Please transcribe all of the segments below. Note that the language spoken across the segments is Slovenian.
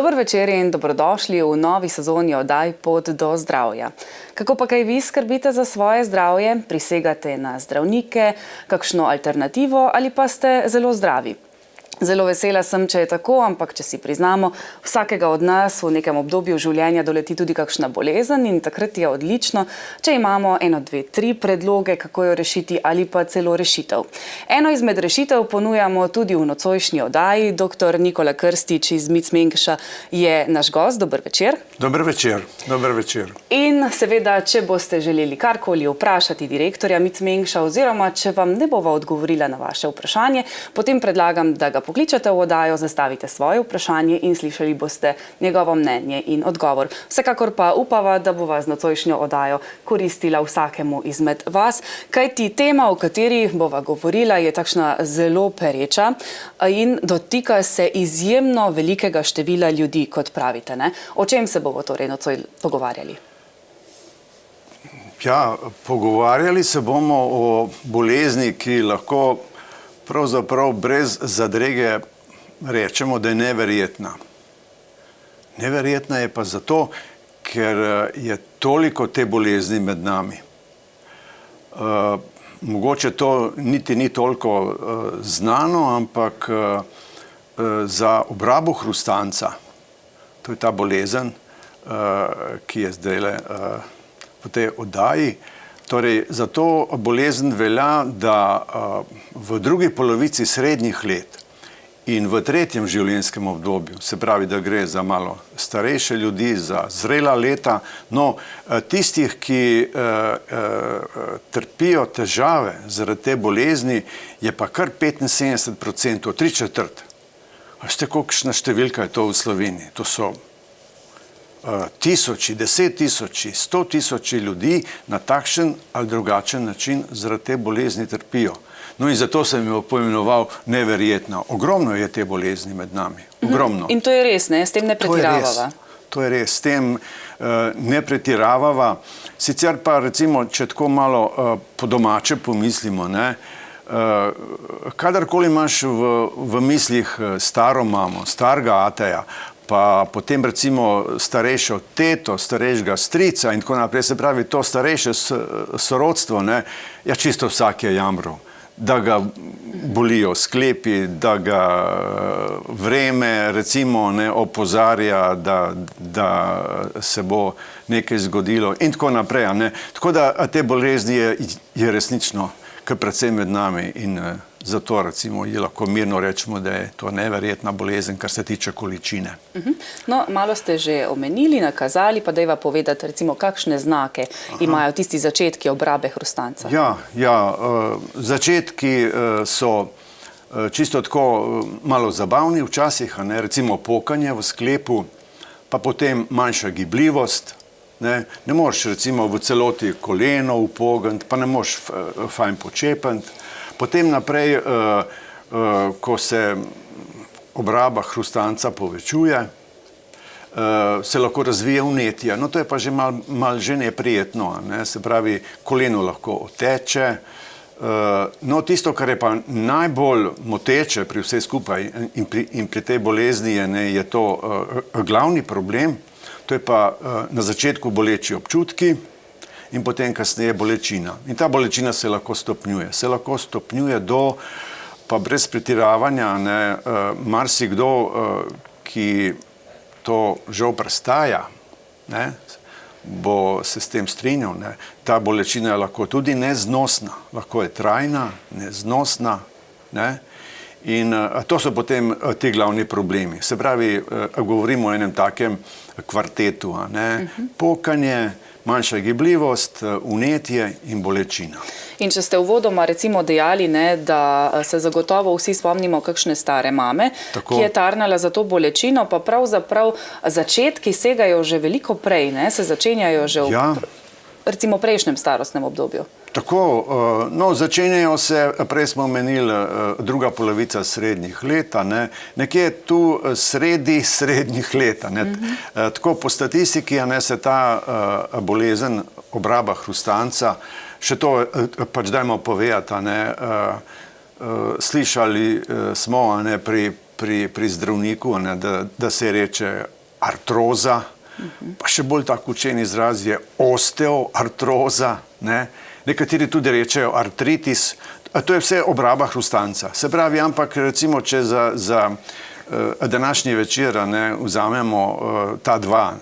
Dober večer in dobrodošli v novi sezoni oddaj Pot do zdravja. Kako pa kaj vi skrbite za svoje zdravje? Prisegate na zdravnike, kakšno alternativo ali pa ste zelo zdravi? Zelo vesela sem, če je tako, ampak če si priznamo, vsakega od nas v nekem obdobju življenja doleti tudi kakšna bolezen in takrat je odlično, če imamo 1, 2, 3 predloge, kako jo rešiti ali pa celo rešitev. Eno izmed rešitev ponujamo tudi v nocojšnji oddaji. Dr. Nikola Krstič iz MIC Mengša je naš gost. Dober večer. Dober večer, dober večer. In seveda, če boste želeli karkoli vprašati direktorja MIC Mengša oziroma če vam ne bova odgovorila na vaše vprašanje, potem predlagam, da ga pokličete v oddajo, zastavite svoje vprašanje in slišali boste njegovo mnenje in odgovor. Vsekakor pa upava, da bova z nocojšnjo oddajo koristila vsakemu izmed vas, kajti tema, o kateri bova govorila, je takšna zelo pereča in dotika se izjemno velikega števila ljudi, kot pravite, ne? O čem se bomo torej nocoj pogovarjali? Ja, pogovarjali se bomo o bolezni, ki lahko pravzaprav brez zadrege rečemo, da je neverjetna. Neverjetna je pa zato, ker je toliko te bolezni med nami. Mogoče to niti ni toliko znano, ampak za obrabo hrustanca, to je ta bolezen, ki je zdajle v tej oddaji. Torej, za to bolezen velja, da v drugi polovici srednjih let in v tretjem življenjskem obdobju, se pravi, da gre za malo starejše ljudi, za zrela leta, no, tistih, ki trpijo težave zaradi te bolezni, je pa kar 75%, 3/4. A veste, kolikšna številka je to v Sloveniji? To so tisoči, 10 tisoči, 100 tisoči ljudi na takšen ali drugačen način zaradi te bolezni trpijo. No in zato sem jo poimenoval neverjetna. Ogromno je te bolezni med nami. Ogromno. In to je res, ne? S tem ne pretiravava. To je res, s tem ne pretiravava. Sicer pa recimo, če tako malo po domače pomislimo, ne, kadarkoli imaš v mislih staro mamo, starega ateja, pa potem recimo starejšo teto, starejšega strica in tako naprej, se pravi to starejše sorodstvo, ne, ja čisto vsak je jamral, da ga bolijo sklepi, da ga vreme recimo ne opozarja, da se bo nekaj zgodilo in tako naprej, ne. Tako da te bolezni je resnično kar precej med nami in zato recimo je lahko mirno rečemo, da je to neverjetna bolezen, kar se tiče količine. No, malo ste že omenili, nakazali, pa dajva povedati recimo, kakšne znake imajo tisti začetki obrabe hrustanca. Ja, začetki so čisto tako malo zabavni včasih, ne, recimo pokanje v sklepu, pa potem manjša gibljivost. Ne moreš recimo v celoti koleno upogniti, pa ne moreš fajn počepniti. Potem naprej, ko se obraba hrustanca povečuje, se lahko razvije vnetje. No, to je pa že malo že neprijetno, ne? Se pravi, koleno lahko oteče. No, tisto, kar je pa najbolj moteče pri vsej skupaj in pri tej bolezni je to glavni problem. To je pa na začetku boleči občutki in potem kasneje bolečina. In ta bolečina se lahko stopnjuje. Se lahko stopnjuje do, pa brez pretiravanja, ne, marsikdo, ki to žal prestaja, ne, bo se s tem strinjal, ne. Ta bolečina je lahko tudi neznosna, lahko je trajna, neznosna, ne. In to so potem ti glavni problemi. Se pravi, govorimo o enem takem kvartetu, ne? Pokanje, manjša gibljivost, vnetje in bolečina. In če ste uvodoma recimo dejali, ne, da se zagotovo vsi spomnimo kakšne stare mame, ki je tarnala za to bolečino, pa pravzaprav začetki segajo že veliko prej, ne? Se začenjajo že v recimo prejšnjem starostnem obdobju. Tako, no, začenjajo se, prej smo omenili, druga polovica srednjih let, ne, nekje tu sredi srednjih let, ne. Tako po statistiki, ne, se ta bolezen, obraba hrustanca, še to pač dajmo povedati, ne, slišali smo, ne, pri zdravniku, ne, da se reče artroza, pa še bolj tak učen izraz je osteoartroza, ne? Nekateri tudi rečejo artritis, to je vse obraba hrustanca. Se pravi, ampak recimo, če za današnji večer vzamemo ta dva,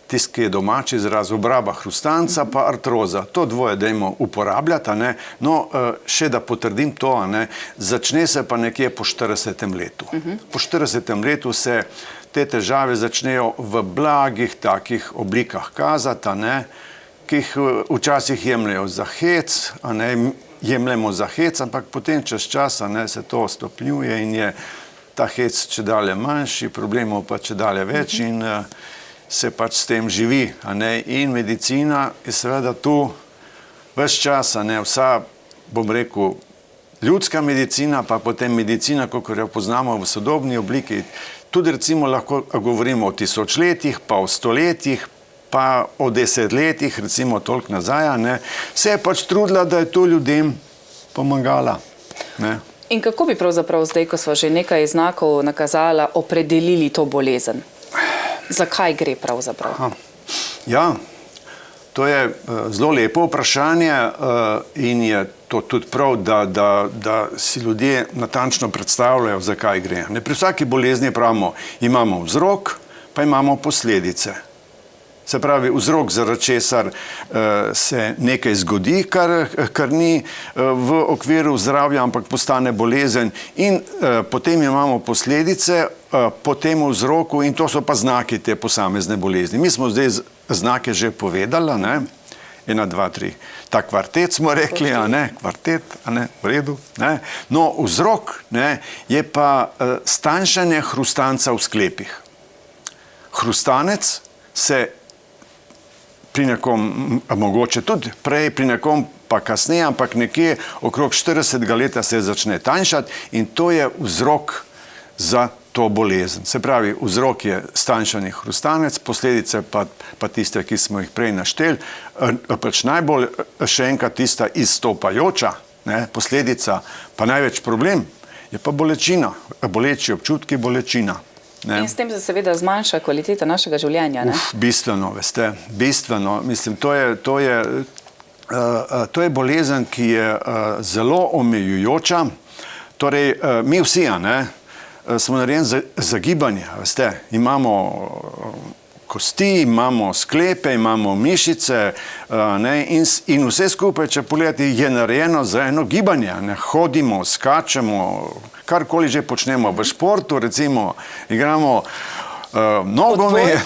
tisti, ki je domači izraz, obraba hrustanca pa artroza. To dvoje dajmo uporabljati, no, še da potrdim to, začne se pa nekje po 40. letu. Po 40. letu se te težave začnejo v blagih takih oblikah kazati, ki jih včasih jemljajo za hec, jemljemo za hec, ampak potem čez čas se to stopnjuje in je ta hec čedalje manjši, problemov pa čedalje več in se pač s tem živi. In medicina je seveda tu ves čas, vsa, bom rekel, ljudska medicina, pa potem medicina, kakor jo poznamo v sodobni obliki, tudi recimo lahko govorimo o tisočletjih, pa o stoletjih, pa o desetletjih, recimo toliko nazaj, se je pač trudila, da je to ljudem pomagala. In kako bi pravzaprav zdaj, ko smo že nekaj znakov nakazala, opredelili to bolezen? Zakaj gre pravzaprav? Ja, to je zelo lepo vprašanje in je to tudi prav, da si ljudje natančno predstavljajo, zakaj gre. Pri vsaki bolezni pravimo, imamo vzrok, pa imamo posledice. Se pravi, vzrok, zaradi česar se nekaj zgodi, kar ni v okviru zdravja, ampak postane bolezen in potem imamo posledice po tem vzroku in to so pa znaki te posamezne bolezni. Mi smo zdaj znake že povedali, 1, 2, 3. Ta kvartet smo rekli, kvartet, v redu. No, vzrok je pa stanjšanje hrustanca v sklepih. Hrustanec se pri nekom, mogoče tudi prej, pri nekom pa kasneje, ampak nekje okrog 40. leta se začne tanjšati in to je vzrok za to bolezen. Se pravi, vzrok je stanjšanje hrustanec, posledice pa tiste, ki smo jih prej našteli, pač najbolj še enkrat tista izstopajoča posledica, pa največ problem je pa bolečina, boleči občutki, bolečina. In s tem se seveda zmanjša kvaliteta našega življenja, Bistveno, veste, bistveno. Mislim, to je bolezen, ki je zelo omejujoča. Torej, mi vsi, smo narejeni za gibanje, veste. Imamo kosti, imamo sklepe, imamo mišice in vse skupaj, če pogledate, je narejeno za eno gibanje. Hodimo, skačemo, karkoli že počnemo v športu, recimo igramo nogomet,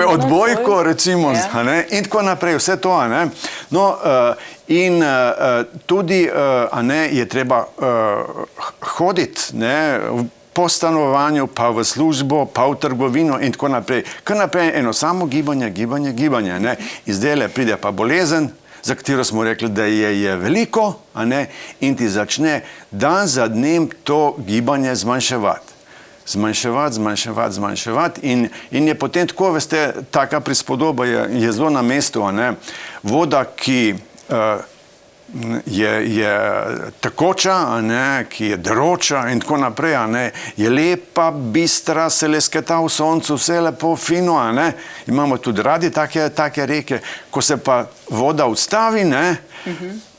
odbojko, recimo, in tako naprej, vse to. No, in tudi je treba hoditi po stanovanju, pa v službo, pa v trgovino in tako naprej. Kar naprej eno samo gibanje. In zdajle pride pa bolezen, za katero smo rekli, da je veliko, in ti začne dan za dnem to gibanje zmanjševati. Zmanjševati in je potem tako, veste, taka prispodoba je zelo na mestu, voda, ki je tekoča, ki je deroča in tako naprej, je lepa, bistra, se lesketa v soncu, vse lepo, fino, imamo tudi radi take reke, ko se pa voda ustavi,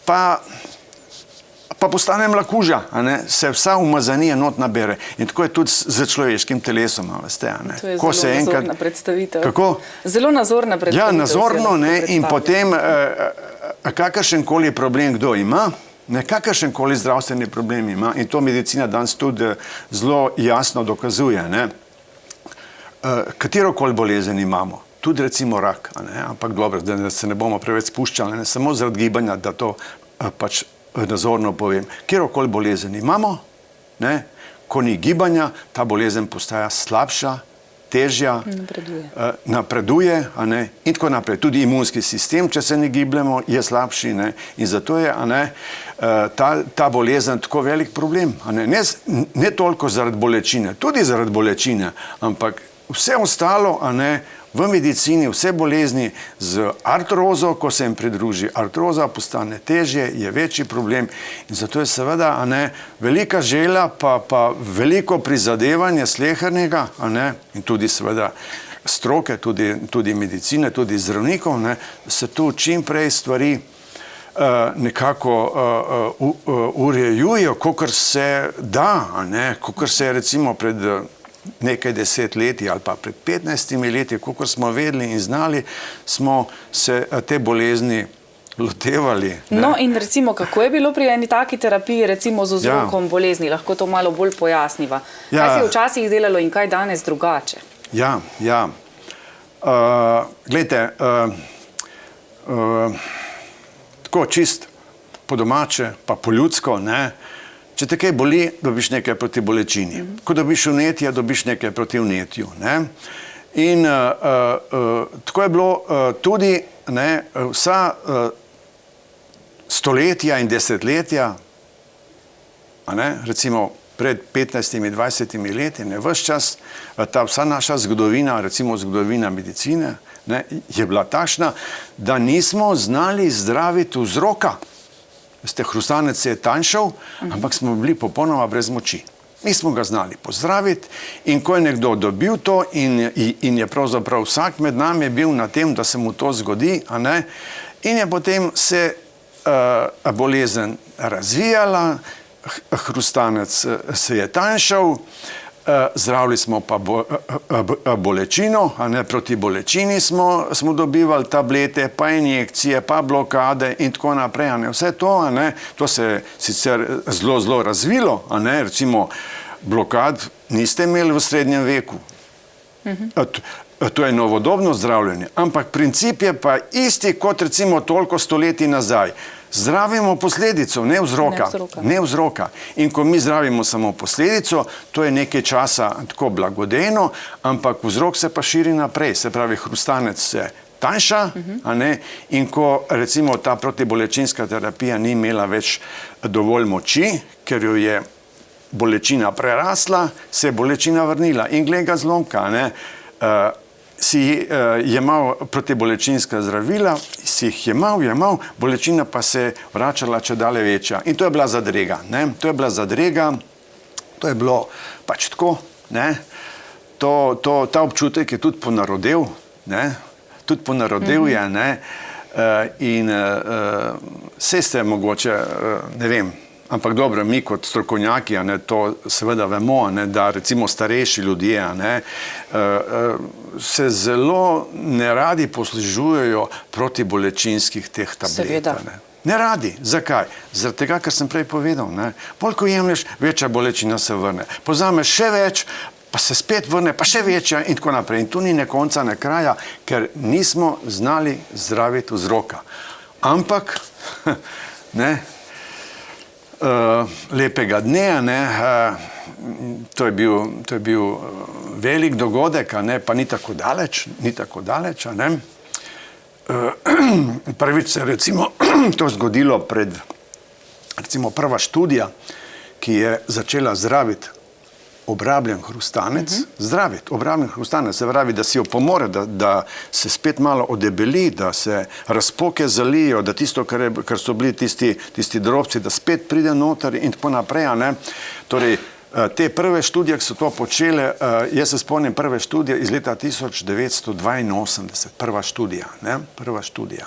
pa postane mlakuža, se vsa umazanija not nabere. In tako je tudi z človeškim telesom, veste. To je zelo nazorna predstavitev. Kako? Zelo nazorna predstavitev. Ja, nazorno, in potem kakršenkoli problem kdo ima, kakršenkoli zdravstveni problem ima, in to medicina danes tudi zelo jasno dokazuje, katerokoli bolezen imamo, tudi recimo rak, ampak dobro, da se ne bomo preveč spuščali, samo zaradi gibanja, da to pač nazorno povem. Kjerokoli bolezen imamo, ko ni gibanja, ta bolezen postaja slabša, težja, napreduje, in tako naprej. Tudi imunski sistem, če se ne gibljamo, je slabši, in zato je ta bolezen tako velik problem. Ne toliko zaradi bolečine, tudi zaradi bolečine, ampak vse ostalo, v medicini, vse bolezni z artrozo, ko se jim pridruži artroza, postane težje, je večji problem in zato je seveda velika želja, pa veliko prizadevanje slehernega in tudi seveda stroke, tudi medicine, tudi zdravnikov, ne, se tu čim prej stvari nekako urejujejo, kakor se da, kakor se je recimo pred nekaj desetletji ali pa pred 15 leti, kakor smo vedeli in znali, smo se te bolezni lotevali. Ne? No in recimo, kako je bilo pri eni taki terapiji, recimo z vzrokom bolezni, lahko to malo bolj pojasniva. Kaj se je včasih delalo in kaj danes drugače? Ja. Glejte, tako čist po domače, pa po ljudsko, ne? Če te kaj boli, dobiš nekaj proti bolečini. Ko dobiš vnetje, dobiš nekaj proti vnetju. Ne? In tako je bilo tudi vsa stoletja in desetletja, recimo pred 15-20 leti, ves čas, ta vsa naša zgodovina, recimo zgodovina medicine, je bila takšna, da nismo znali zdraviti vzroka. Hrustanec se je tanjšal, ampak smo bili popolnoma brez moči. Nismo ga znali pozdraviti in ko je nekdo dobil to in je pravzaprav vsak med nami bil na tem, da se mu to zgodi, in je potem se bolezen razvijala, hrustanec se je tanjšal, zdravili smo pa bolečino, proti bolečini smo dobivali tablete, pa injekcije, pa blokade in tako naprej. Vse to, to se je sicer zelo razvilo, recimo blokad niste imeli v srednjem veku. To je novodobno zdravljenje, ampak princip je pa isti kot recimo toliko stoletij nazaj. Zdravimo posledico, ne vzroka. In ko mi zdravimo samo posledico, to je nekaj časa tako blagodejno, ampak vzrok se pa širi naprej. Se pravi, hrustanec se tanjša, in ko recimo ta protibolečinska terapija ni imela več dovolj moči, ker jo je bolečina prerasla, se je bolečina vrnila. In glej ga zlomka, si jemal protibolečinska zdravila, si jih jemal, bolečina pa se je vračala čedalje večja. In to je bila zadrega. To je bilo pač tako. Ta občutek je tudi ponarodel. Je. In vse ste mogoče, ne vem, ampak dobro, mi kot strokovnjaki, to seveda vemo, da recimo starejši ljudje se zelo neradi poslužujejo protibolečinskih teh tablet. Ne radi. Zakaj? Zaradi tega, kar sem prej povedal. Bolj ko jemlješ, večja bolečina se vrne. Pozameš še več, pa se spet vrne, pa še večja in tako naprej. In tu ni ne konca, ne kraja, ker nismo znali zdraviti vzroka. Ampak, lepega dne, to je bil velik dogodek, pa ni tako daleč, Prvič se je recimo to zgodilo pred recimo prva študija, ki je začela zdraviti obrabljen hrustanec, se pravi, da si jo pomore, da se spet malo odebeli, da se razpoke zalijo, da tisto, kar so bili tisti drobci, da spet pride noter in tako naprej. Torej, te prve študije, ki so to počele, jaz se spomnim prve študije iz leta 1982, prva študija.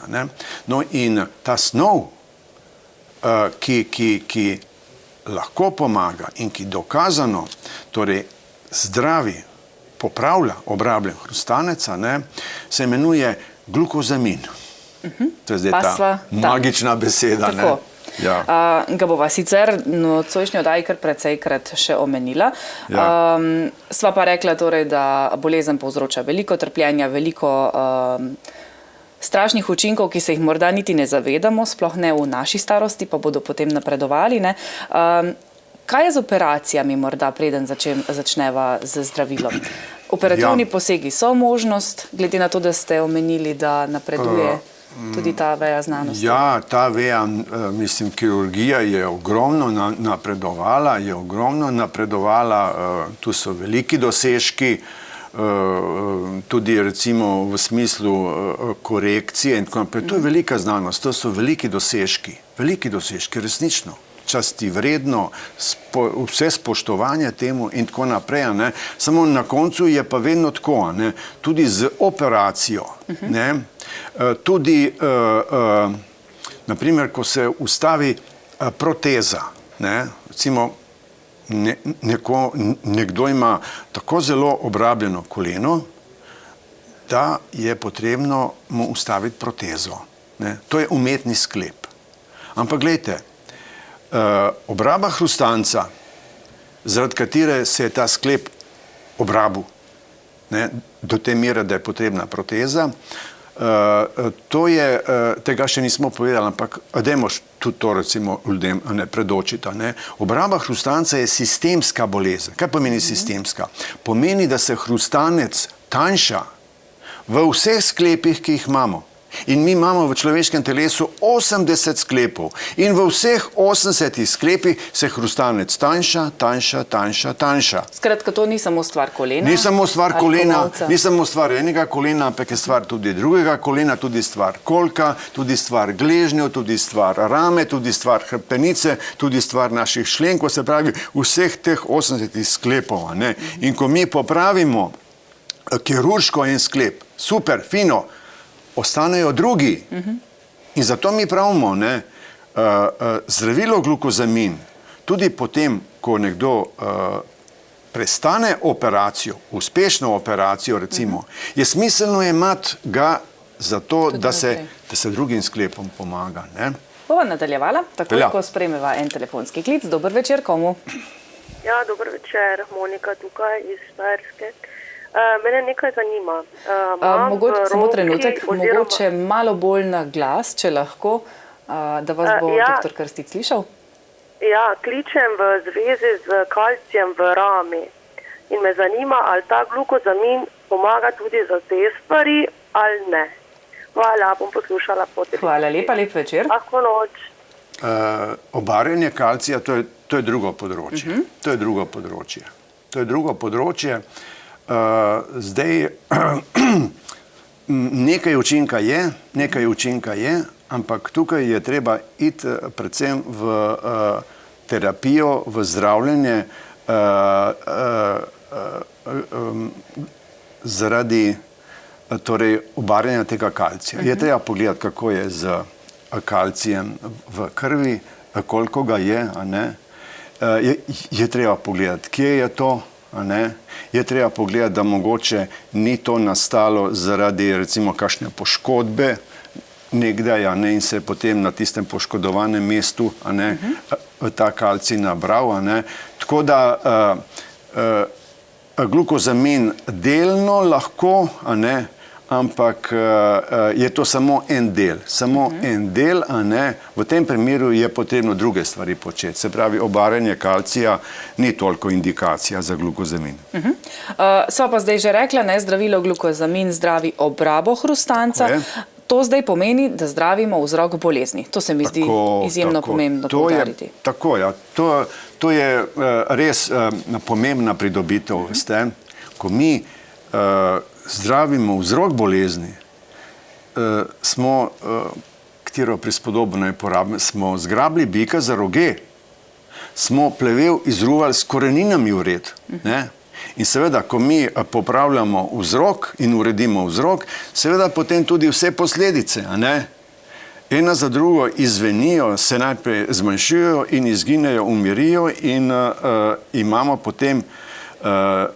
No in ta snov, ki lahko pomaga in ki dokazano torej zdravi, popravlja obrabljen hrustanec, se imenuje glukozamin. To je zdaj ta magična beseda. Ja. Ga bova sicer nocojšnji oddaji kar precejkrat še omenila. Sva pa rekla torej, da bolezen povzroča veliko trpljenja, veliko strašnih učinkov, ki se jih morda niti ne zavedamo, sploh ne v naši starosti, pa bodo potem napredovali. Kaj je z operacijami morda, preden začneva z zdravilom? Operativni posegi so možnost, glede na to, da ste omenili, da napreduje tudi ta veja znanosti? Ja, ta veja, kirurgija je ogromno napredovala, tu so veliki dosežki, tudi recimo v smislu korekcije in tako naprej. To je velika znanost, to so veliki dosežki, resnično. časti vredno, vse spoštovanje temu in tako naprej. Ne. Samo na koncu je pa vedno tako, ne. Tudi z operacijo, ne. Tudi, naprimer, ko se ustavi proteza, ne, recimo, nekdo ima tako zelo obrabljeno koleno, da je potrebno mu ustaviti protezo. Ne. To je umetni sklep. Ampak gledajte, obraba hrustanca, zaradi katere se je ta sklep obrabil, ne, do te mere, da je potrebna proteza, to je, tega še nismo povedali, ampak dajmo tudi to recimo ljudem ne predočiti. Ne. Obraba hrustanca je sistemska bolezen. Kaj pomeni sistemska? Pomeni, da se hrustanec tanjša v vseh sklepih, ki jih imamo. In mi imamo v človeškem telesu 80 sklepov in v vseh 80 sklepih se hrustanec tanjša. Skratka, to ni samo stvar kolena? Ni samo stvar kolena, ni samo stvar enega kolena, ampak je stvar tudi drugega kolena, tudi stvar kolka, tudi stvar gležnjev, tudi stvar rame, tudi stvar hrbtenice, tudi stvar naših členkov, se pravi vseh teh 80 sklepov. Ne? In ko mi popravimo kirurško en sklep, super, fino, ostanejo drugi. In zato mi pravimo, ne, zdravilo glukozamin, tudi potem, ko nekdo prestane operacijo, uspešno operacijo recimo, je smiselno imati ga zato, da se drugim sklepom pomaga. Ne. Bova nadaljevala, takoj ko sprejmeva en telefonski klic. Dober večer, komu? Ja, dober večer, Monika tukaj iz Štajerske. Mene nekaj zanima. Samo trenutek, mogoče malo bolj na glas, če lahko, da vas bo doktor Krstic slišal. Ja, kličem v zvezi z kalcijem v rami in me zanima, ali ta glukozamin pomaga tudi za te stvari ali ne. Hvala, bom poslušala potem. Hvala lepa, lep večer. Lahko noč. Obarjanje kalcija, to je drugo področje. To je drugo področje. Zdaj, nekaj učinka je, ampak tukaj je treba iti predvsem v terapijo, v zdravljenje zaradi obarjanja tega kalcija. Je treba pogledati, kako je z kalcijem v krvi, koliko ga je, a ne. Je treba pogledati, kje je to, a ne. Je treba pogledati, da mogoče ni to nastalo zaradi recimo kakšne poškodbe nekdaj, a ne, in se je potem na tistem poškodovanem mestu, a ne, ta kalcij nabral, a ne. Tako da glukozamin delno lahko, a ne, ampak je to samo en del, a ne. V tem primeru je potrebno druge stvari početi. Se pravi, obarjanje kalcija ni toliko indikacija za glukozamin. Sva pa zdaj že rekla, ne, zdravilo glukozamin zdravi obrabo hrustanca. To zdaj pomeni, da zdravimo vzrok bolezni. To se mi zdi izjemno pomembno poudariti. Tako, ja. To je res pomembna pridobitev. Ko mi zdravimo vzrok bolezni, smo, katero prispodobo naj porabimo, smo zgrabili bika za roge, smo plevel izruvali s koreninami vred. In seveda, ko mi popravljamo vzrok in uredimo vzrok, seveda potem tudi vse posledice, a ne? Ena za drugo izvenijo, se najprej zmanjšujejo in izginejo, umirijo in imamo potem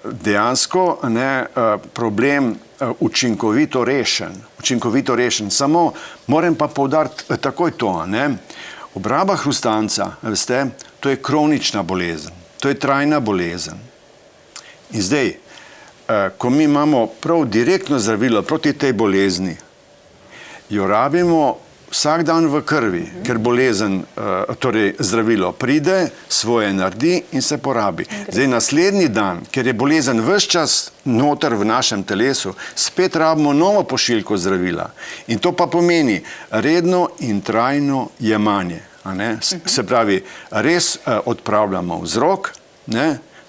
dejansko problem učinkovito rešen. Samo moram pa poudariti takoj to, obraba hrustanca, veste, to je kronična bolezen, to je trajna bolezen. In zdaj, ko mi imamo prav direktno zdravilo proti tej bolezni, jo rabimo vsak dan v krvi, ker bolezen, torej zdravilo pride, svoje naredi in se porabi. Zdaj naslednji dan, ker je bolezen ves čas noter v našem telesu, spet rabimo novo pošiljko zdravila. In to pa pomeni redno in trajno jemanje. Se pravi, res odpravljamo vzrok,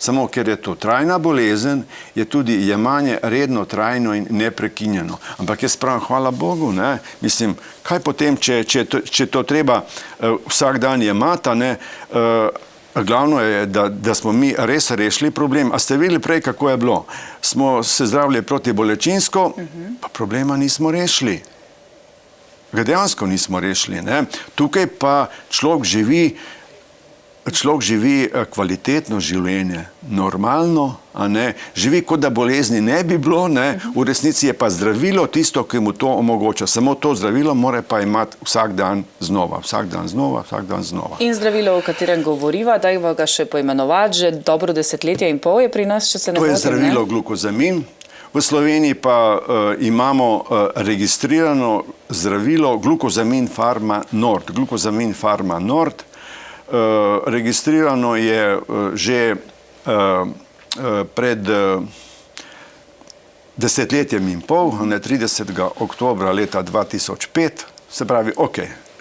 samo ker je to trajna bolezen, je tudi jemanje redno, trajno in neprekinjeno. Ampak jaz pravim, hvala Bogu, ne? Mislim, kaj potem, če to treba vsak dan jemati, ne? Glavno je, da smo mi res rešili problem. A ste videli prej, kako je bilo? Smo se zdravili protibolečinsko, pa problema nismo rešili. Ga dejansko nismo rešili, ne? Tukaj pa človek živi kvalitetno življenje, normalno, a ne? Živi, kot da bolezni ne bi bilo, ne? V resnici je pa zdravilo tisto, ki mu to omogoča. Samo to zdravilo mora pa imati vsak dan znova, vsak dan znova, vsak dan znova. In zdravilo, o katerem govoriva, dajva ga še poimenovati, že dobro 10,5 je pri nas, če se ne motim. To je zdravilo glukozamin. V Sloveniji pa imamo registrirano zdravilo Glukozamin Pharma Nord. Glukozamin Pharma Nord registrirano je že pred 10,5 letmi, 30. oktobra leta 2005, se pravi,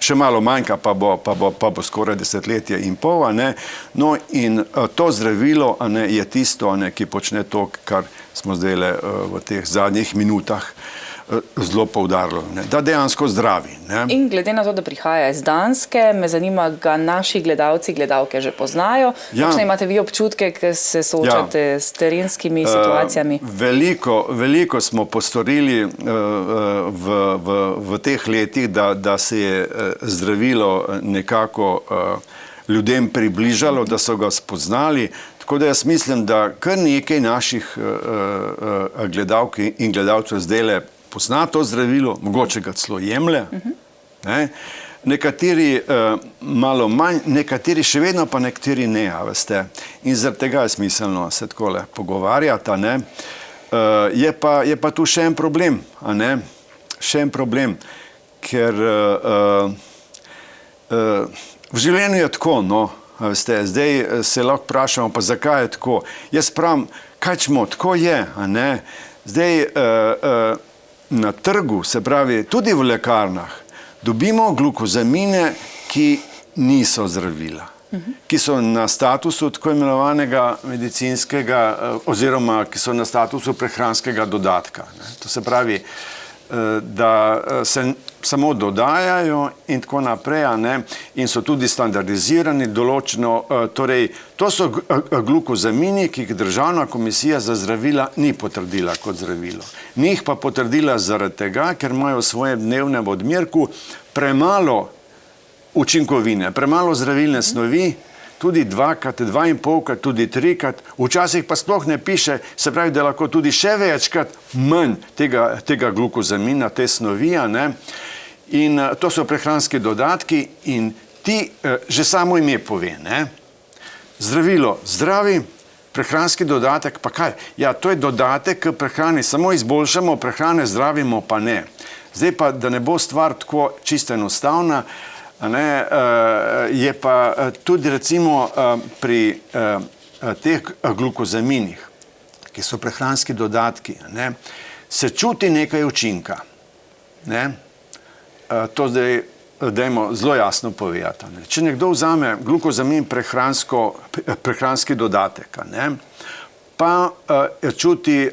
še malo manjka, pa bo skoraj 10,5 let, ne? No in to zdravilo, ne, je tisto, ne, ki počne to, kar smo zdaj v teh zadnjih minutah zelo poudarili, ne, da dejansko zdravi. Ne. In glede na to, da prihaja iz Danske, me zanima, ga naši gledalci, gledalke že poznajo. Kakšne imate vi občutke, ki se soočate s terenskimi situacijami? Veliko smo postorili v teh letih, da se je zdravilo nekako ljudem približalo, da so ga spoznali. Tako da jaz mislim, da kar nekaj naših gledalk in gledalcev zdajle pozna to zdravilo, mogoče ga celo jemlje. Nekateri malo manj, nekateri še vedno, pa nekateri ne, veste. In zaradi tega je smiselno se takole pogovarjati, ne. Je pa tu še en problem, a ne. Še en problem, ker v življenju je tako, no. Veste, zdaj se lahko vprašamo, pa zakaj je tako. Jaz pravim, kaj čemo, tako je, a ne. Zdaj na trgu, se pravi, tudi v lekarnah, dobimo glukozamine, ki niso zdravila, ki so na statusu tako imenovanega medicinskega oziroma ki so na statusu prehranskega dodatka. To se pravi, da se samo dodajajo in tako naprej, ne? In so tudi standardizirani določeno, torej to so glukozamini, ki jih Državna komisija za zdravila ni potrdila kot zdravilo. Ni jih pa potrdila zaradi tega, ker imajo v svojem dnevnem odmerku premalo učinkovine, premalo zdravilne snovi, tudi 2-krat, 2,5-krat, tudi 3-krat, včasih pa sploh ne piše, se pravi, da lahko tudi še večkrat manj tega glukozamina, te snovi, ne? In to so prehranski dodatki in ti že samo ime pove, ne? Zdravilo zdravi, prehranski dodatek pa kaj? Ja, to je dodatek k prehrani, samo izboljšamo prehrane, zdravimo pa ne. Zdaj pa, da ne bo stvar tako čisto enostavna, je pa tudi recimo pri teh glukozaminih, ki so prehranski dodatki, se čuti nekaj učinka. To zdaj dajmo zelo jasno povedati. Če nekdo vzame glukozamin prehranski dodatek, pa čuti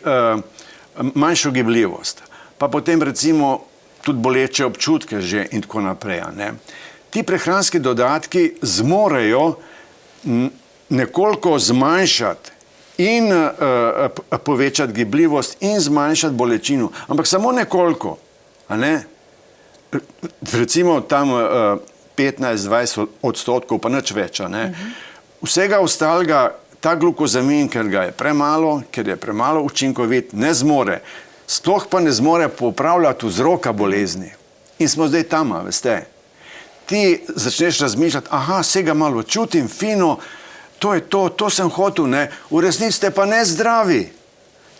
manjšo gibljivost, pa potem recimo tudi boleče občutke že in tako naprej. Ti prehranski dodatki zmorejo nekoliko zmanjšati in povečati gibljivost in zmanjšati bolečino, ampak samo nekoliko. Recimo tam 15-20%, pa nič več. Vsega ostalega ta glukozamin, ker ga je premalo, ker je premalo učinkovit, ne zmore. Sploh pa ne zmore popravljati vzroka bolezni. In smo zdaj tam, veste. Ti začneš razmišljati, se ga malo čutim, fino, to je to sem hotel, ne. V resnici ste pa ne zdravi.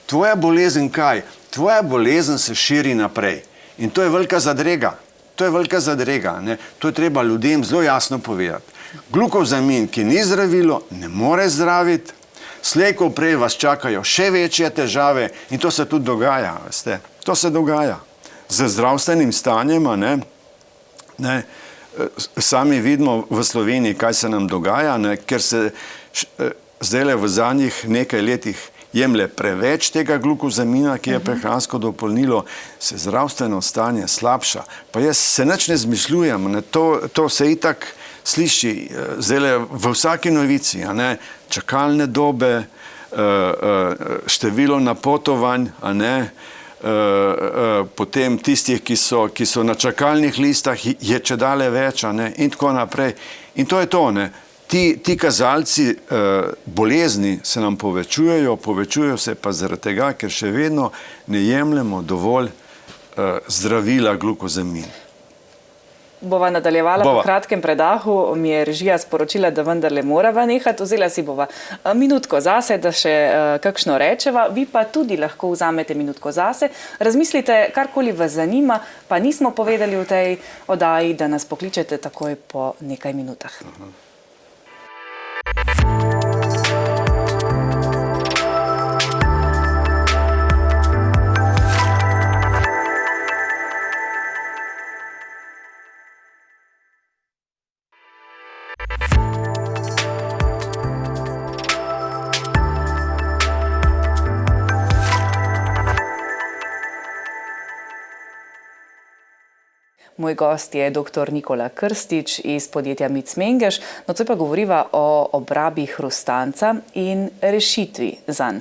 Tvoja bolezen kaj? Tvoja bolezen se širi naprej. In to je velika zadrega. To je velika zadrega, ne. To je treba ljudem zelo jasno povedati. Glukozamin, ki ni zdravilo, ne more zdraviti. Slej ko prej vas čakajo še večje težave in to se tudi dogaja, veste. To se dogaja. Z zdravstvenim stanjem, sami vidimo v Sloveniji, kaj se nam dogaja, ker se zdaj v zadnjih nekaj letih jemlje preveč tega glukozamina, ki je prehransko dopolnilo, se zdravstveno stanje slabša. Pa jaz se nič ne izmišljujem, ne? To se itak sliši zdaj v vsaki novici, a ne? Čakalne dobe, število napotovanj, a ne? Potem tistih, ki so na čakalnih listah, je čedalje več, a ne? In tako naprej. In to je to, ne? Ti kazalci bolezni se nam povečujejo se pa zaradi tega, ker še vedno ne jemljemo dovolj zdravila glukozamin. Bova nadaljevala po kratkem predahu, mi je režija sporočila, da vendarle morava nehati. Vzela si bova minutko zase, da še kakšno rečeva. Vi pa tudi lahko vzamete minutko zase. Razmislite, karkoli vas zanima, pa nismo povedali v tej oddaji, da nas pokličete takoj po nekaj minutah. Moj gost je dr. Nikola Krstič iz podjetja Mic Mengeš. Nocoj pa govoriva o obrabi hrustanca in rešitvi zanj.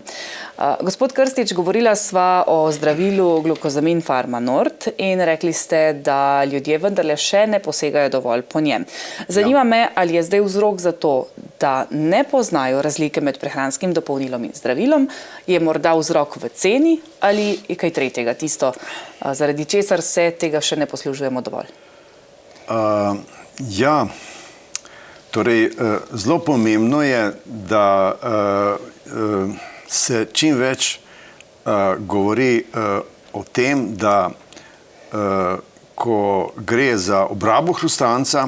Gospod Krstič, govorila sva o zdravilu glukozamin Pharma Nord in rekli ste, da ljudje vendarle še ne posegajo dovolj po njem. Zanima me, ali je zdaj vzrok za to, da ne poznajo razlike med prehranskim dopolnilom in zdravilom, je morda vzrok v ceni ali je kaj tretjega, tisto, zaradi česar se tega še ne poslužujemo dovolj? Torej, zelo pomembno je, da se čim več govori o tem, da ko gre za obrabo hrustanca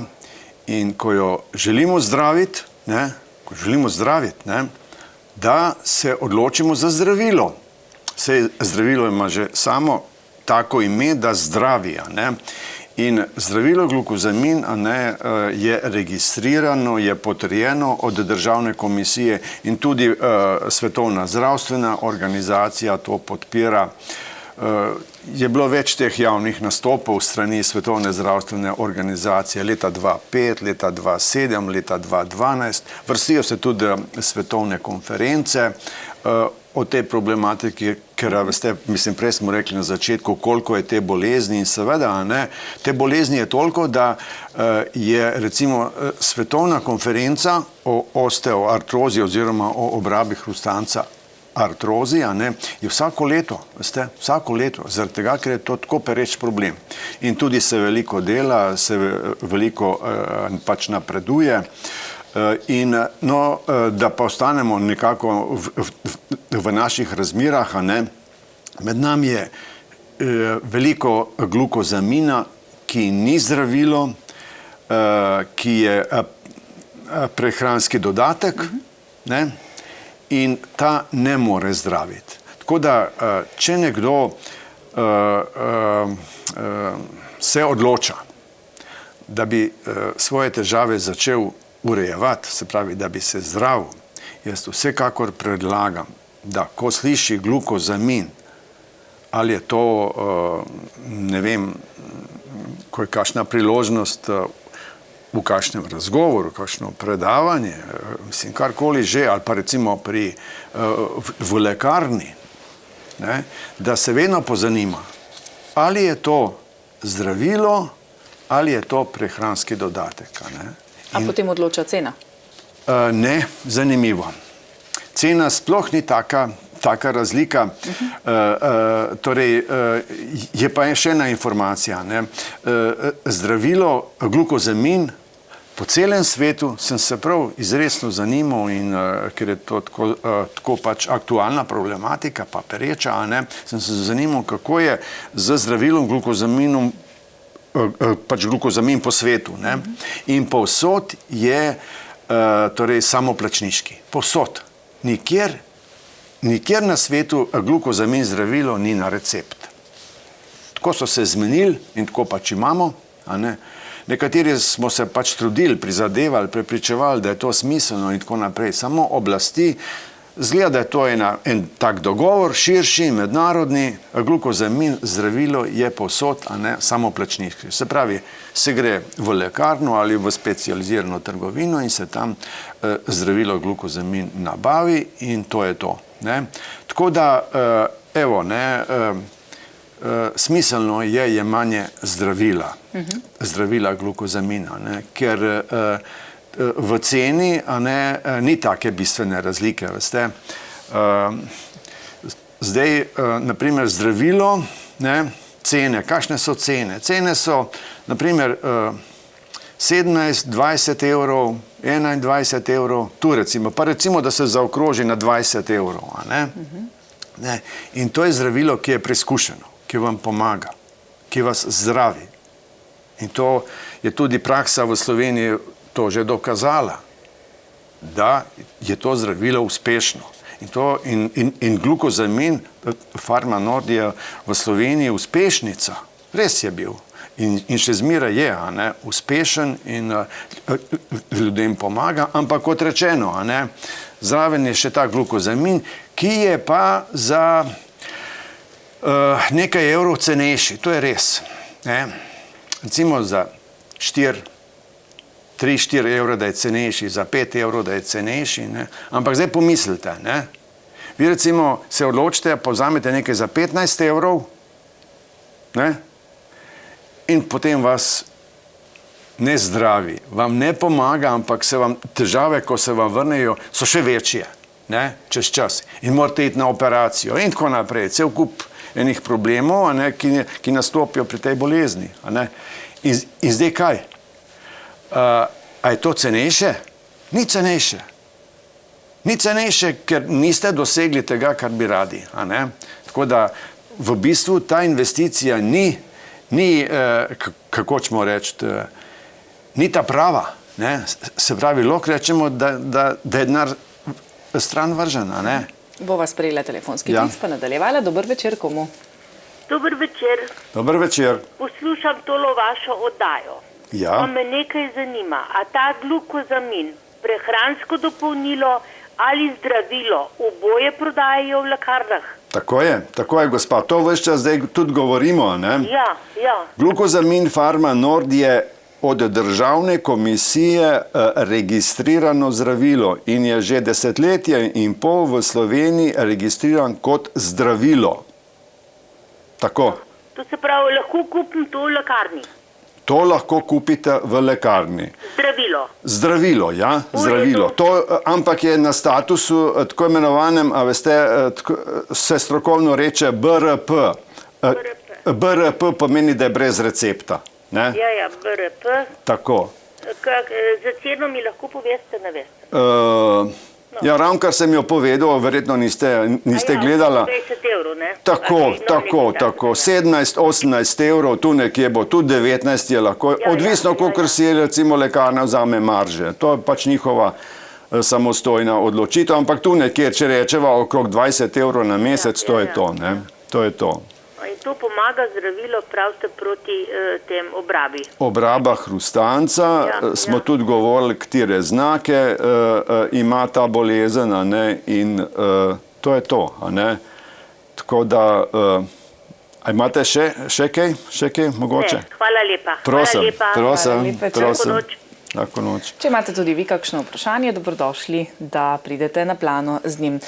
in ko jo želimo zdraviti, da se odločimo za zdravilo. Saj zdravilo ima že samo tako ime, da zdravi, in zdravilo glukozamin, je registrirano, je potrjeno od državne komisije in tudi Svetovna zdravstvena organizacija to podpira. Je bilo več teh javnih nastopov strani Svetovne zdravstvene organizacije leta 2005, leta 2007, leta 2012. Vrstijo se tudi svetovne konference o tej problematiki, ker veste, mislim, prej smo rekli na začetku, koliko je te bolezni in seveda, te bolezni je toliko, da je recimo svetovna konferenca o osteoartrozi oziroma o obrabi hrustanca artrozi, je vsako leto, zaradi tega, ker je to tako pereč problem. In tudi se veliko dela, se veliko pač napreduje. In da pa ostanemo nekako v naših razmerah, med nami je veliko glukozamina, ki ni zdravilo, ki je prehranski dodatek, in ta ne more zdraviti. Tako da, če nekdo se odloča, da bi svoje težave začel urejevati, se pravi, da bi se zdravil, jaz vsekakor predlagam, da ko sliši glukozamin, ali je to, ne vem, ko je kakšna priložnost v kakšnem razgovoru, kakšno predavanje, mislim, karkoli že, ali pa recimo v lekarni, da se vedno pozanima, ali je to zdravilo, ali je to prehranski dodatek. A potem odloča cena? Ne, zanimivo. Cena sploh ni taka razlika. Torej, je pa še ena informacija. Zdravilo glukozamin po celem svetu sem se prav izresno zanimal in ker je to tako pač aktualna problematika, pa pereča, sem se zanimal, kako je z zdravilom glukozaminom pač glukozamin po svetu. In povsod je torej samoplačniški. Povsod. Nikjer na svetu glukozamin zdravilo ni na recept. Tako so se zmenili in tako pač imamo. Nekateri smo se pač trudili, prizadevali, prepričevali, da je to smiselno in tako naprej. Samo oblasti, zgleda, da je to en tak dogovor, širši, mednarodni, glukozamin zdravilo je povsod, a ne samoplačniški. Se pravi, se gre v lekarno ali v specializirano trgovino in se tam zdravilo glukozamin nabavi in to je to. Ne? Tako da, evo, ne, smiselno je jemanje zdravila glukozamina, ne? Ker v ceni ni take bistvene razlike, veste. Zdaj, naprimer, zdravilo, ne, cene, kakšne so cene? Cene so, naprimer, 17, 20 evrov, 21 evrov, tu recimo, pa recimo, da se zaokroži na 20 evrov, a ne? Ne. In to je zdravilo, ki je preizkušeno, ki vam pomaga, ki vas zdravi. In to je tudi praksa v Sloveniji to že dokazala, da je to zdravilo uspešno. In glukozamin, Pharma Nord je v Sloveniji uspešnica, res je bil. In še zmeraj je, a ne, uspešen in ljudem pomaga, ampak kot rečeno, a ne, zraven je še ta glukozamin, ki je pa za nekaj evrov cenejši, to je res. Ne. Recimo za 3-4 evra, da je cenejši, za 5 evrov, da je cenejši, ne. Ampak zdaj pomislite, ne. Vi recimo se odločite, pa vzamete nekaj za 15 evrov, ne, in potem vas ne zdravi, vam ne pomaga, ampak se vam težave, ko se vam vrnejo, so še večje, ne, čez čas. In morate iti na operacijo in tako naprej. Cel kup enih problemov, a ne, ki nastopijo pri tej bolezni. A ne. In zdaj kaj? A je to cenejše? Ni cenejše. Ni cenejše, ker niste dosegli tega, kar bi radi. A ne. Tako da v bistvu ta investicija ni, kako ćemo reči, ni ta prava. Ne? Se pravi, lahko rečemo, da je denar stran vržen. Ne? Bova sprejela telefonski klic, pa nadaljevala. Dober večer komu? Dober večer. Dober večer. Poslušam tolo vašo oddajo. Ja. Pa me nekaj zanima, a ta glukozamin, prehransko dopolnilo ali zdravilo, oboje prodajajo v lekarnah? Tako je, gospa. To ves čas zdaj tudi govorimo, ne? Ja. Glukozamin Pharma Nord je od državne komisije registrirano zdravilo in je že 10 let in pol v Sloveniji registriran kot zdravilo. Tako. To se pravi, lahko kupim to v lekarni? To lahko kupite v lekarni. Zdravilo? Zdravilo, ja, zdravilo. Ampak je na statusu tako imenovanem, a veste, se strokovno reče BRP. BRP pomeni, da je brez recepta. Ne? Ja, BRP. Tako. Za ceno mi lahko poveste, ne veste? Ja, ravnokar sem jo povedal, verjetno niste gledala. 20 evrov, ne? Tako. 17-18 evrov, tu nekje bo, tudi 19 je lahko. Odvisno, kolikor si recimo lekarna vzame marže. To je pač njihova samostojna odločitev, ampak tu nekje, če rečeva okrog 20 evrov na mesec, to je to, ne? To je to. In to pomaga zdravilo, pravite, proti tem obrabi? Obraba hrustanca, smo tudi govorili, katere znake ima ta bolezen, a ne, in to je to, a ne. Tako da, a imate še kaj, mogoče? Ne, hvala lepa. Prosim. Lahko noč. Če imate tudi vi kakšno vprašanje, dobrodošli, da pridete na plano z njim.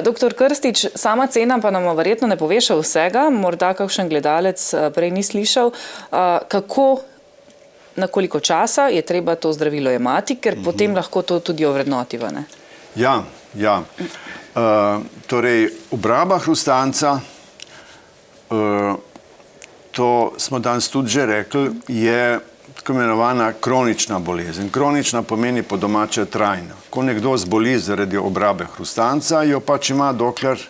Doktor Krstič, sama cena pa nam verjetno ne pove še vsega, morda kakšen gledalec prej ni slišal, kako, na koliko časa je treba to zdravilo jemati, ker potem lahko to tudi ovrednotiva, ne? Ja. Torej, obraba hrustanca, to smo danes tudi že rekli, je tako imenovana kronična bolezen. Kronična pomeni po domače trajna. Ko nekdo zboli zaradi obrabe hrustanca, jo pač ima, dokler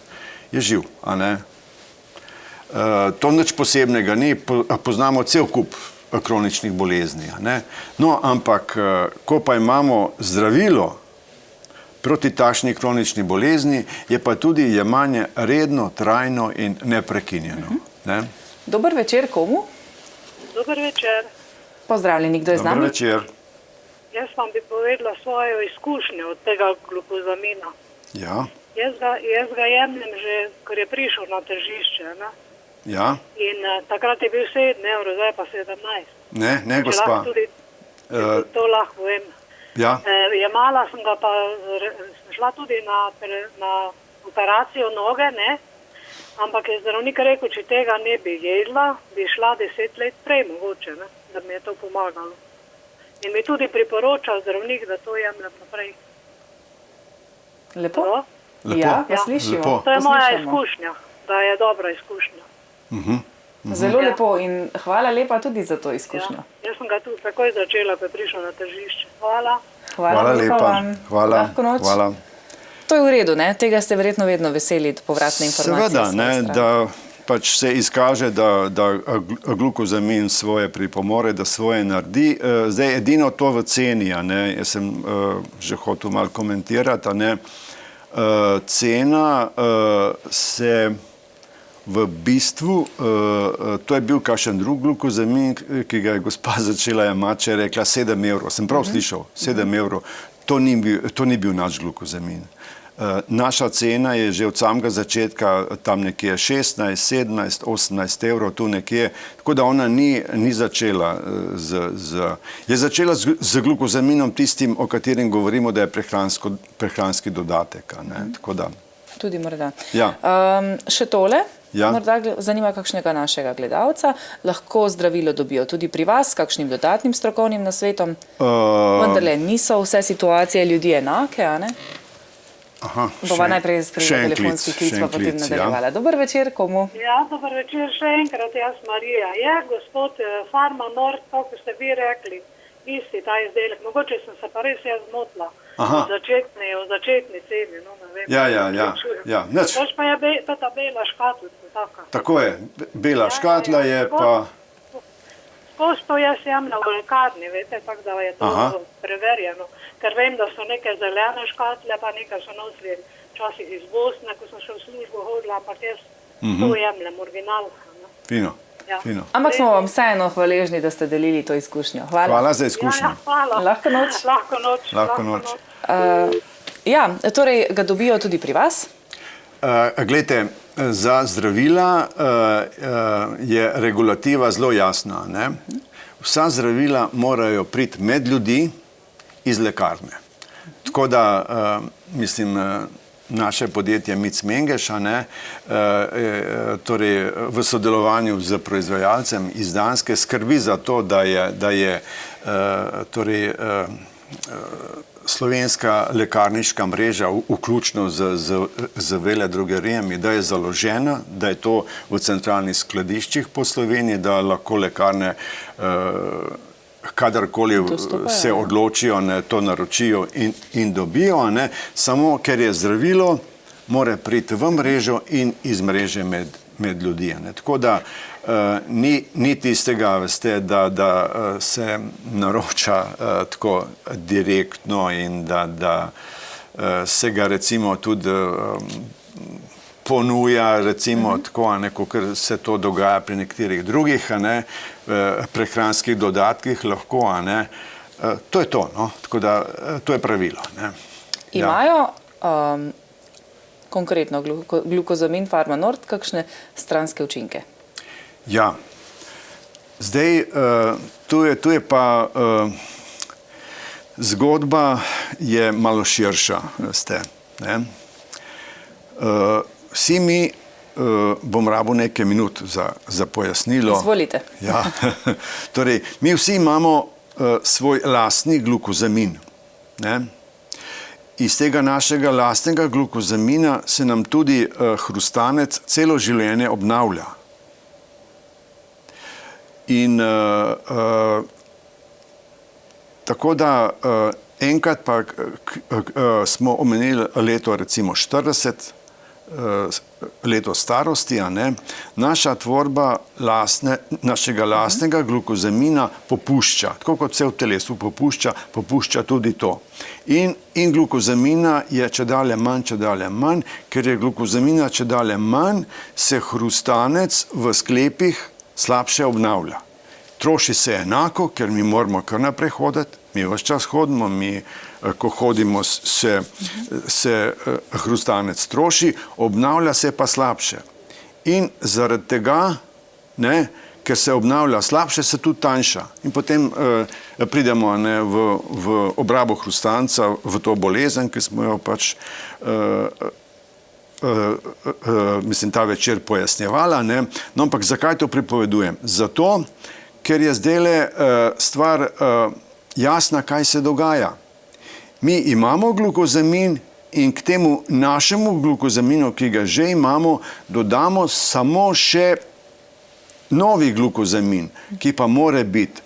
je živ, a ne? To nič posebnega ni, poznamo cel kup kroničnih bolezni, a ne? No, ampak, ko pa imamo zdravilo proti takšni kronični bolezni, je pa tudi jemanje redno, trajno in neprekinjeno, ne? Dober večer komu? Dober večer. Pozdravljeni, kdo je z Dober nami? večer. Jaz vam bi povedala svojo izkušnjo od tega glukozamina. Ja, Jaz ga jemljem že, ker je prišel na tržišče. Ne? ja, In takrat je bil 7 evrov, zdaj pa 17. ne, Če gospa. lahko tudi, to lahko vem. Ja, Jemala sem ga pa, sem šla tudi na operacijo noge, ne? Ampak je zdravnik rekel, če tega ne bi jedla, bi šla 10 let prej mogoče, ne? Da mi je to pomagalo. In mi tudi priporoča zdravnik, da to jemljem naprej. Lepo. Halo? lepo. Ja, slišimo. Lepo. To je moja Poslušamo. izkušnja, da je dobra izkušnja. Zelo Ja. lepo in hvala lepa tudi za to izkušnjo. Jaz sem ga tu takoj začela, ko je prišel na tržišče. Hvala. Hvala lepa. vam. Hvala. Lahko noč. Hvala. To je v redu, ne? Tega ste verjetno vedno veseli, povratne informacije. Seveda, s ne, svoje strani. da pač se izkaže, da glukozamin svoje pripomore, da svoje naredi. Zdaj edino to v ceni, a ne, jaz sem že hotel malo komentirati, a ne, cena se v bistvu, to je bil kakšen drug glukozamin, ki ga je gospa začela jemati, če je rekla 7 evrov, sem prav slišal, 7 evrov, to ni bil naš glukozamin. Naša cena je že od samega začetka tam nekje 16, 17, 18 evrov, tu nekje, tako da ona ni začela je začela z glukozaminom tistim, o katerem govorimo, da je prehranski dodatek, a ne, tako da. Tudi morda. Ja. Še tole, Ja. morda zanima kakšnega našega gledalca. Lahko zdravilo dobijo tudi pri vas s kakšnim dodatnim strokovnim nasvetom. Vendarle niso vse situacije ljudi enake, a ne? Aha, Bova najprej sprejela telefonski klic, pa potem ja. nadaljevala. Dober večer, komu? Ja, dober večer še enkrat, jaz Marija. Je gospod Farma Nord, kako ste vi rekli, isti ta izdelek. Mogoče sem se pa res jaz zmotila. Aha. V začetni ceni, no ne vem. Ja, nič. Tož pa je ta bela škatlica taka. Tako je, bela škatla je pa... Skozi to jaz jemljam v lekarni, veste, tako da je to Aha. preverjeno. Ker vem, da so neke zelene škatle, pa nekaj so nosili včasih iz Bosne, ko sem še v službo hodila, ampak jaz to jemljem, original. No. Fino, Ja. fino. Ampak smo vam vseeno hvaležni, da ste delili to izkušnjo. Hvala. Hvala za Ja, izkušnjo. hvala. Lahko noč. Lahko noč. Lahko noč. Ja, torej ga dobijo tudi pri vas. Glejte, za zdravila je regulativa zelo jasna. Ne? Vsa zdravila morajo priti med ljudi iz lekarne. Tako da, mislim, naše podjetje Mic Mengeš, torej v sodelovanju z proizvajalcem iz Danske skrbi za to, da je torej, slovenska lekarniška mreža, vključno z veledrogerijami, da je založena, da je to v centralnih skladiščih po Sloveniji, da lahko lekarne kadarkoli se odločijo, ne, to naročijo in dobijo, ne, samo ker je zdravilo, mora priti v mrežo in iz mreže med ljudi. Ne. Tako da ni tistega, veste, da se naroča tako direktno in da se ga recimo tudi ponuja, recimo tako, kot se to dogaja pri nekaterih drugih prehranskih dodatkih lahko, to je to, no? Tako da to je pravilo. Ne? Imajo konkretno glukozamin Farma Nord kakšne stranske učinke? Ja, zdaj tu je pa zgodba je malo širša, veste, ne? Vsi mi, bom rabil nekaj minut za pojasnilo. Izvolite. Ja, torej, mi vsi imamo svoj lastni glukozamin, ne? Iz tega našega lastnega glukozamina se nam tudi hrustanec celo življenje obnavlja. In tako da enkrat pa smo omenili leto recimo 40, leto starosti, a ne, naša tvorba našega lastnega glukozamina popušča, tako kot vse v telesu popušča tudi to. In glukozamina je čedalje manj, ker je glukozamina čedalje manj, se hrustanec v sklepih slabše obnavlja. troši se enako, ker mi moramo kar naprej hoditi, mi vse čas hodimo, ko hodimo, se hrustanec troši, obnavlja se pa slabše. In zaradi tega, ker se obnavlja slabše, se tudi tanjša. In potem pridemo v obrabo hrustanca, v to bolezen, ki smo jo pač ta večer pojasnjevala. No, ampak zakaj to pripovedujem? Zato, ker je zdajle stvar jasna, kaj se dogaja. Mi imamo glukozamin in k temu našemu glukozaminu, ki ga že imamo, dodamo samo še novi glukozamin, ki pa more biti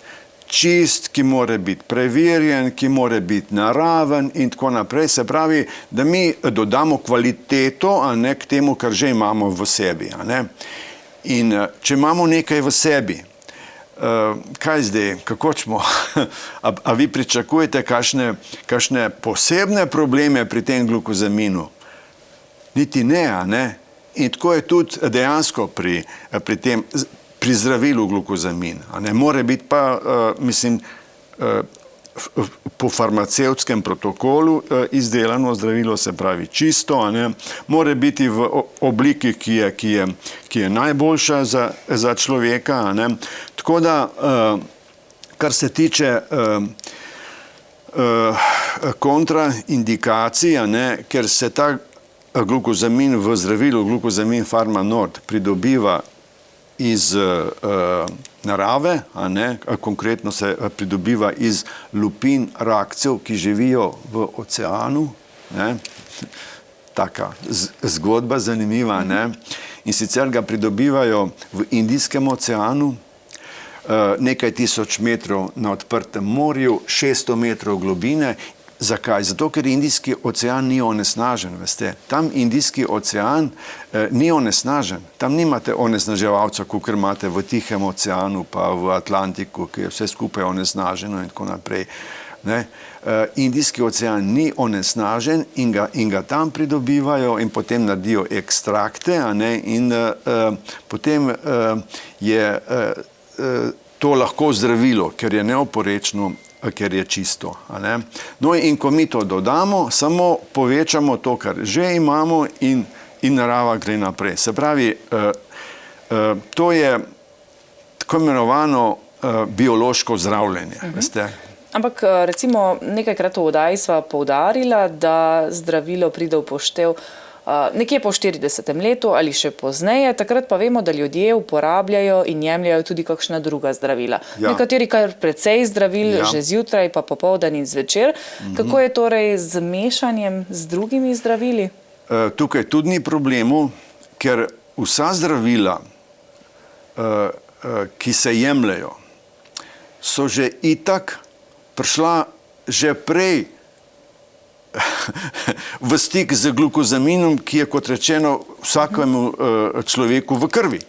čist, ki more biti preverjen, ki more biti naraven in tako naprej. Se pravi, da mi dodamo kvaliteto, a ne k temu, kar že imamo v sebi. In če imamo nekaj v sebi, kaj zdaj, kako ćemo? A vi pričakujete kakšne posebne probleme pri tem glukozaminu? Niti ne, a ne? In tako je tudi dejansko pri zdravilu glukozamin. Ne more biti pa, po farmacevtskem protokolu izdelano zdravilo, se pravi čisto, more biti v obliki, ki je najboljša za človeka. Tako da, kar se tiče kontraindikacij, ker se ta glukozamin v zdravilu, glukozamin Pharma Nord, pridobiva iz narave, konkretno se pridobiva iz lupin rakcev, ki živijo v oceanu. Taka zgodba zanimiva. In sicer ga pridobivajo v Indijskem oceanu, nekaj tisoč metrov na odprtem morju, 600 metrov globine. Zakaj? Zato, ker Indijski ocean ni onesnažen, veste. Tam Indijski ocean ni onesnažen. Tam nimate onesnaževalca, kot imate v Tihem oceanu, pa v Atlantiku, ki je vse skupaj onesnaženo in tako naprej. Indijski ocean ni onesnažen in ga tam pridobivajo in potem naredijo ekstrakte, in potem je to lahko zdravilo, ker je neoporečno, ker je čisto. No in ko mi to dodamo, samo povečamo to, kar že imamo in narava gre naprej. Se pravi, to je tako imenovano biološko zdravljenje. Veste? Ampak recimo nekajkrat v oddaji sva poudarila, da zdravilo pride v poštev nekje po 40. letu ali še pozneje, takrat pa vemo, da ljudje uporabljajo in jemljajo tudi kakšna druga zdravila. Ja. Nekateri kar precej zdravil, že zjutraj, pa popoldan in zvečer. Kako je torej z mešanjem z drugimi zdravili? Tukaj tudi ni problemu, ker vsa zdravila, ki se jemljajo, so že itak prišla že prej v stik z glukozaminom, ki je, kot rečeno, vsakemu človeku v krvi.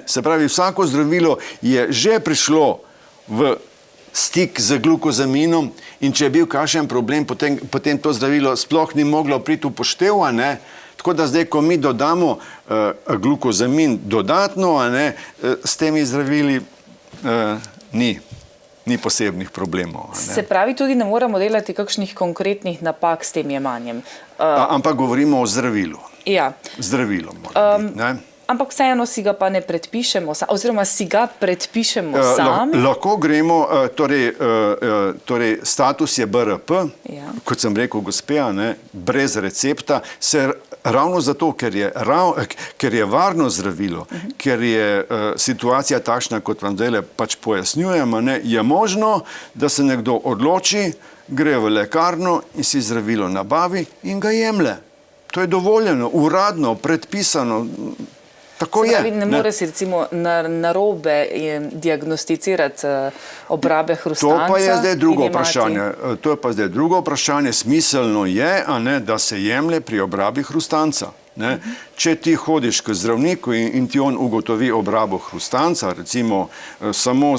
Se pravi, vsako zdravilo je že prišlo v stik z glukozaminom in če je bil kakšen problem, potem to zdravilo sploh ni moglo priti v poštev. Tako da zdaj, ko mi dodamo glukozamin dodatno, s temi zdravili ni posebnih problemov. Se pravi, tudi ne moramo delati kakšnih konkretnih napak s tem jemanjem. Ampak govorimo o zdravilu. Ja. Zdravilo mora biti. Ampak vseeno si ga pa ne predpišemo, oziroma si ga predpišemo sami. Lahko gremo, torej status je BRP, kot sem rekel gospe, brez recepta, ravno zato, ker je varno zdravilo, ker je situacija takšna, kot vam zdaj pač pojasnjujem, je možno, da se nekdo odloči, gre v lekarno in si zdravilo nabavi in ga jemlje. To je dovoljeno, uradno, predpisano. Tako je. Ne more si recimo narobe diagnosticirati obrabe hrustanca. To pa je zdaj drugo vprašanje. To je pa zdaj drugo vprašanje. Smiselno je, da se jemlje pri obrabi hrustanca. Če ti hodiš k zdravniku in ti on ugotovi obrabo hrustanca, recimo samo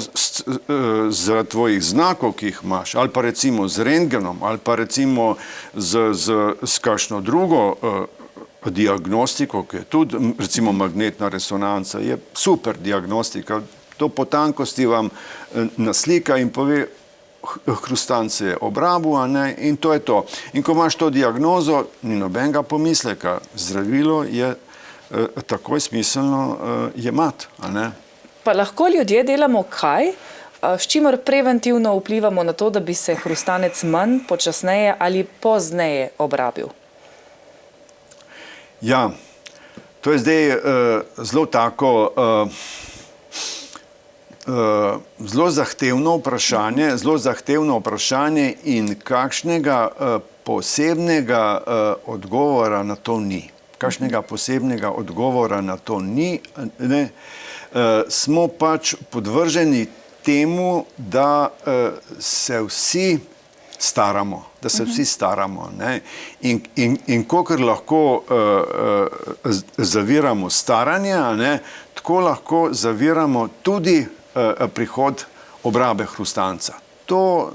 zaradi tvojih znakov, ki jih imaš, ali pa recimo z rentgenom, ali pa recimo s kakšno drugo diagnostiko, ki je tudi, recimo magnetna resonanca, je super diagnostika, to po tankosti vam naslika in pove, hrustanec je obrabil, a ne, in to je to. In ko imaš to diagnozo, ni nobenega pomisleka, zdravilo je takoj smiselno jemati, a ne. Pa lahko ljudje delamo kaj, s čimer preventivno vplivamo na to, da bi se hrustanec manj, počasneje ali pozneje obrabil? Ja, to je zdaj zelo tako, zelo zahtevno vprašanje in kakšnega posebnega odgovora na to ni. Kakšnega posebnega odgovora na to ni, ne. Smo pač podvrženi temu, da se vsi staramo, ne. In kolikor lahko zaviramo staranje, ne, tako lahko zaviramo tudi prihod obrabe hrustanca. To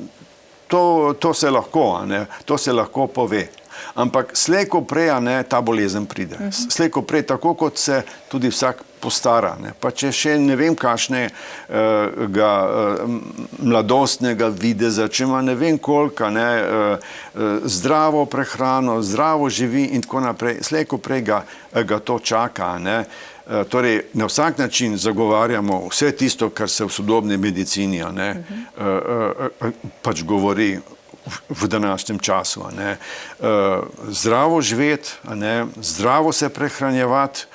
se lahko, a ne, to se lahko pove. Ampak slej ko prej, a ne, ta bolezen pride. Slej ko prej, tako kot se tudi vsak postara, ne. Pa če še ne vem kakšnega mladostnega videza, če ima ne vem koliko, ne, zdravo prehrano, zdravo živi in tako naprej, slej ko prej ga to čaka, ne. Torej, na vsak način zagovarjamo vse tisto, kar se v sodobni medicini, a ne, pač govori v današnjem času, a ne. Zdravo živeti, a ne, zdravo se prehranjevati,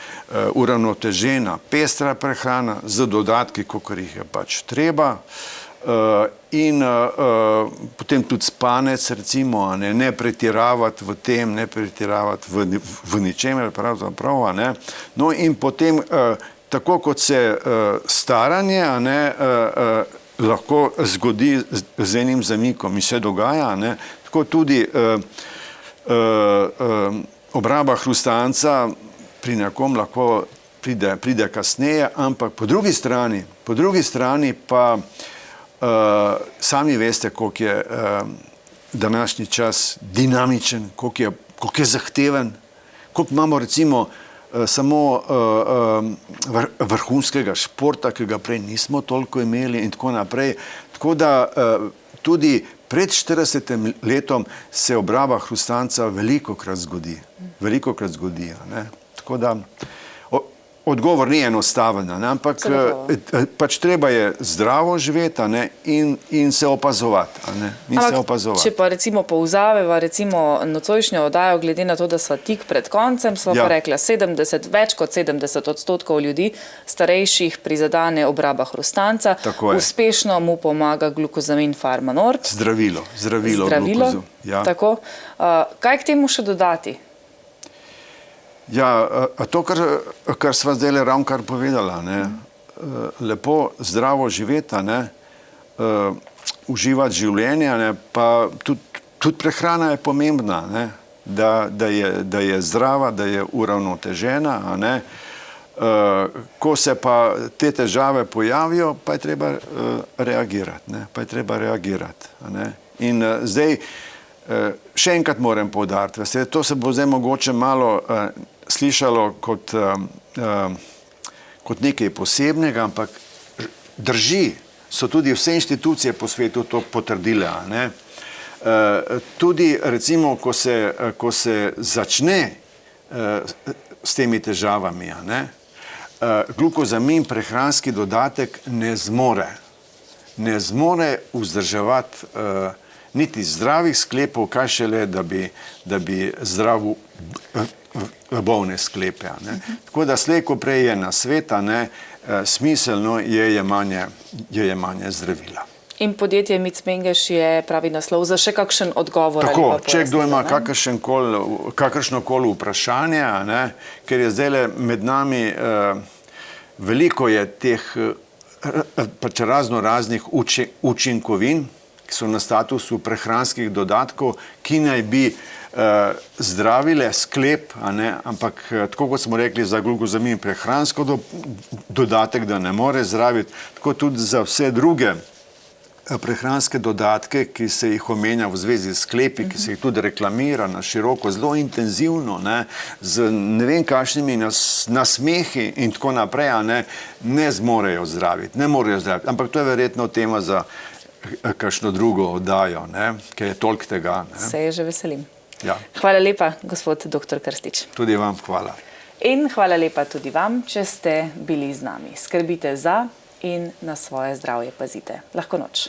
uravnotežena, pestra prehrana z dodatki, kolikor jih je pač treba, in potem tudi spanec, recimo, a ne pretiravati v tem, ne pretiravati v ničemer, pravzaprav, a ne. No in potem, tako kot se staranje, a ne, lahko zgodi z enim zamikom in se dogaja, ne, tako tudi obraba hrustanca pri nekom lahko pride kasneje, ampak po drugi strani pa sami veste, koliko je današnji čas dinamičen, koliko je zahteven, koliko imamo recimo samo vrhunskega športa, ki ga prej nismo toliko imeli in tako naprej. Tako da tudi pred 40 letom se obraba hrustanca velikokrat zgodi, a ne. Tako da odgovor ni enostaven, ampak pač treba je zdravo živeti, a ne, in se opazovati, a ne, Če pa recimo povzameva recimo nocojšnjo oddajo, glede na to, da sva tik pred koncem, sva pa rekla, več kot 70% ljudi starejših prizadene obraba hrustanca, uspešno mu pomaga glukozamin Farmanord. Zdravilo glukozu. Tako. Kaj k temu še dodati? Ja, to, kar sva zdaj ravnokar povedala, ne, lepo zdravo živeti, ne, uživati življenje, ne, pa tudi prehrana je pomembna, ne, da je zdrava, da je uravnotežena, a ne. Ko se pa te težave pojavijo, pa je treba reagirati, a ne. In zdaj, še enkrat moram poudariti, to se bo zdaj mogoče malo slišalo kot nekaj posebnega, ampak drži, so tudi vse inštitucije po svetu to potrdile, a ne. Tudi recimo, ko se začne s temi težavami, a ne, glukozamin, prehranski dodatek ne zmore vzdrževati niti zdravih sklepov, kaj šele, da bi zdravil bolne sklepe, ne. Tako da slej ko prej je na sveta, ne, smiselno je jemanje zdravila. In podjetje Mic Mengeš je pravi naslov za še kakšen odgovor? Tako, če kdo ima kakršnokoli vprašanje, a ne, ker je zdajle med nami veliko je teh pač raznih učinkovin, ki so na statusu prehranskih dodatkov, ki naj bi zdravile sklep, a ne, ampak tako kot smo rekli za glukozamin prehransko dodatek, da ne more zdraviti, tako tudi za vse druge prehranske dodatke, ki se jih omenja v zvezi s sklepi, ki se jih tudi reklamira na široko, zelo intenzivno, ne, z ne vem kakšnimi nasmehi in tako naprej, ne zmorejo zdraviti, ne morejo zdraviti. Ampak to je verjetno tema za kakšno drugo oddajo, ne, ker je toliko tega. Ne. Se je že veselim. Ja. Hvala lepa, gospod dr. Krstič. Tudi vam hvala. In hvala lepa tudi vam, če ste bili z nami. Skrbite za in na svoje zdravje pazite. Lahko noč.